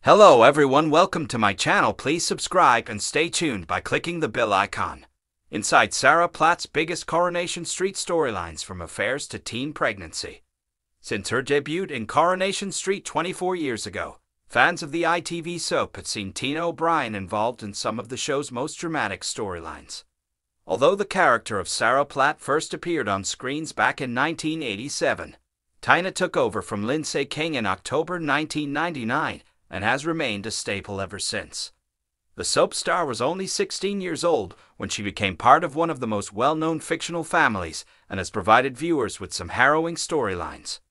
Hello everyone, welcome to my channel. Please subscribe and stay tuned by clicking the bell icon. Inside Sarah Platt's biggest Coronation Street storylines, from affairs to teen pregnancy. Since her debut in Coronation Street 24 years ago, fans of the ITV soap had seen Tina O'Brien involved in some of the show's most dramatic storylines. Although the character of Sarah Platt first appeared on screens back in 1987, Tina took over from Lindsay King in October 1999 and has remained a staple ever since. The soap star was only 16 years old when she became part of one of the most well-known fictional families and has provided viewers with some harrowing storylines.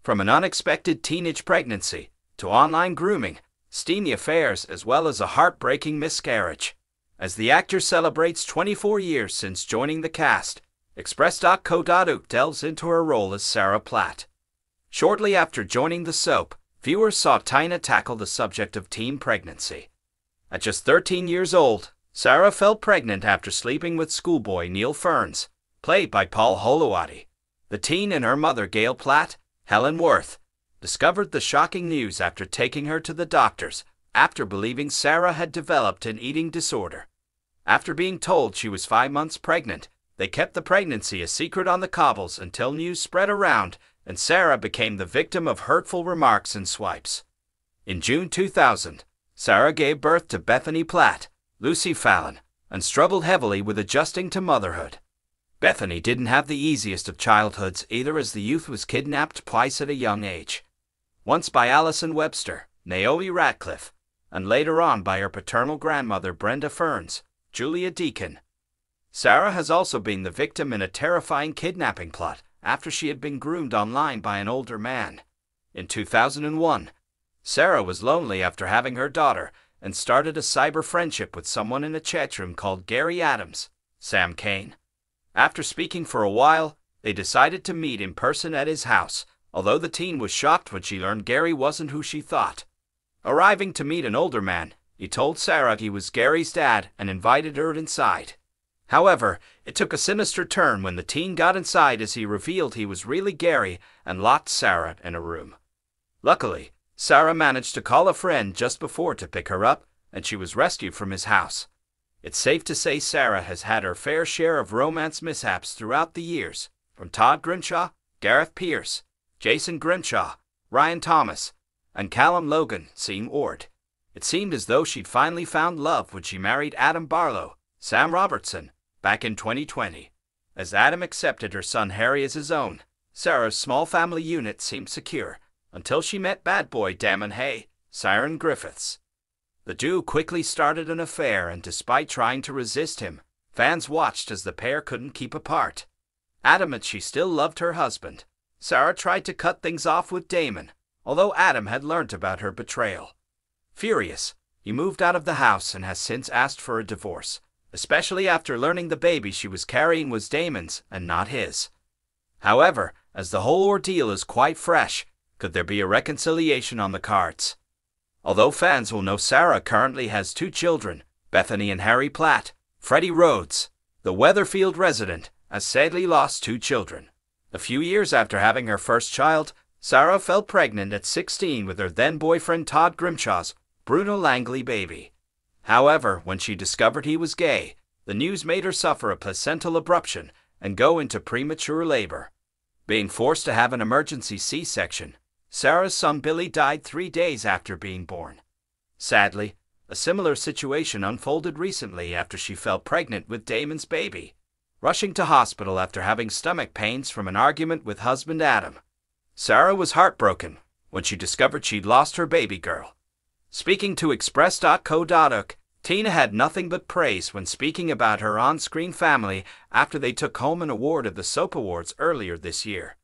From an unexpected teenage pregnancy to online grooming, steamy affairs, as well as a heartbreaking miscarriage. As the actor celebrates 24 years since joining the cast, Express.co.uk delves into her role as Sarah Platt. Shortly after joining the soap, viewers saw Tina tackle the subject of teen pregnancy. At just 13 years old, Sarah fell pregnant after sleeping with schoolboy Neil Ferns, played by Paul Holowati. The teen and her mother, Gail Platt, Helen Worth, discovered the shocking news after taking her to the doctors after believing Sarah had developed an eating disorder. After being told she was 5 months pregnant, they kept the pregnancy a secret on the cobbles until news spread around and Sarah became the victim of hurtful remarks and swipes. In June 2000, Sarah gave birth to Bethany Platt, Lucy Fallon, and struggled heavily with adjusting to motherhood. Bethany didn't have the easiest of childhoods either, as the youth was kidnapped twice at a young age. Once by Alison Webster, Naomi Ratcliffe, and later on by her paternal grandmother Brenda Ferns, Julia Deakin. Sarah has also been the victim in a terrifying kidnapping plot after she had been groomed online by an older man. In 2001, Sarah was lonely after having her daughter and started a cyber friendship with someone in a chat room called Gary Adams, Sam Kane. After speaking for a while, they decided to meet in person at his house, although the teen was shocked when she learned Gary wasn't who she thought. Arriving to meet an older man, he told Sarah he was Gary's dad and invited her inside. However, it took a sinister turn when the teen got inside, as he revealed he was really Gary and locked Sarah in a room. Luckily, Sarah managed to call a friend just before to pick her up, and she was rescued from his house. It's safe to say Sarah has had her fair share of romance mishaps throughout the years, from Todd Grimshaw, Gareth Pierce, Jason Grimshaw, Ryan Thomas, and Callum Logan Ward. It seemed as though she'd finally found love when she married Adam Barlow, Sam Robertson, back in 2020. As Adam accepted her son Harry as his own, Sarah's small family unit seemed secure, until she met bad boy Damon Hay, Siren Griffiths. The duo quickly started an affair, and despite trying to resist him, fans watched as the pair couldn't keep apart. Adamant she still loved her husband, Sarah tried to cut things off with Damon, although Adam had learnt about her betrayal. Furious, he moved out of the house and has since asked for a divorce, especially after learning the baby she was carrying was Damon's and not his. However, as the whole ordeal is quite fresh, could there be a reconciliation on the cards? Although fans will know Sarah currently has 2 children, Bethany and Harry Platt, Freddie Rhodes, the Weatherfield resident, has sadly lost 2 children. A few years after having her first child, Sarah fell pregnant at 16 with her then-boyfriend Todd Grimshaw's Bruno Langley baby. However, when she discovered he was gay, the news made her suffer a placental abruption and go into premature labor. Being forced to have an emergency C-section, Sarah's son Billy died 3 days after being born. Sadly, a similar situation unfolded recently after she fell pregnant with Damon's baby. Rushing to hospital after having stomach pains from an argument with husband Adam, Sarah was heartbroken when she discovered she'd lost her baby girl. Speaking to Express.co.uk, Tina had nothing but praise when speaking about her on-screen family after they took home an award at the Soap Awards earlier this year.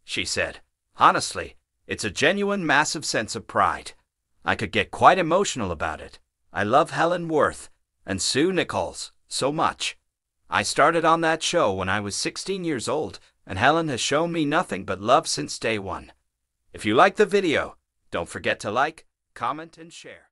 She said, "Honestly, it's a genuine massive sense of pride. I could get quite emotional about it. I love Helen Worth and Sue Nichols so much. I started on that show when I was 16 years old, and Helen has shown me nothing but love since day one." If you like the video, don't forget to like, comment, and share.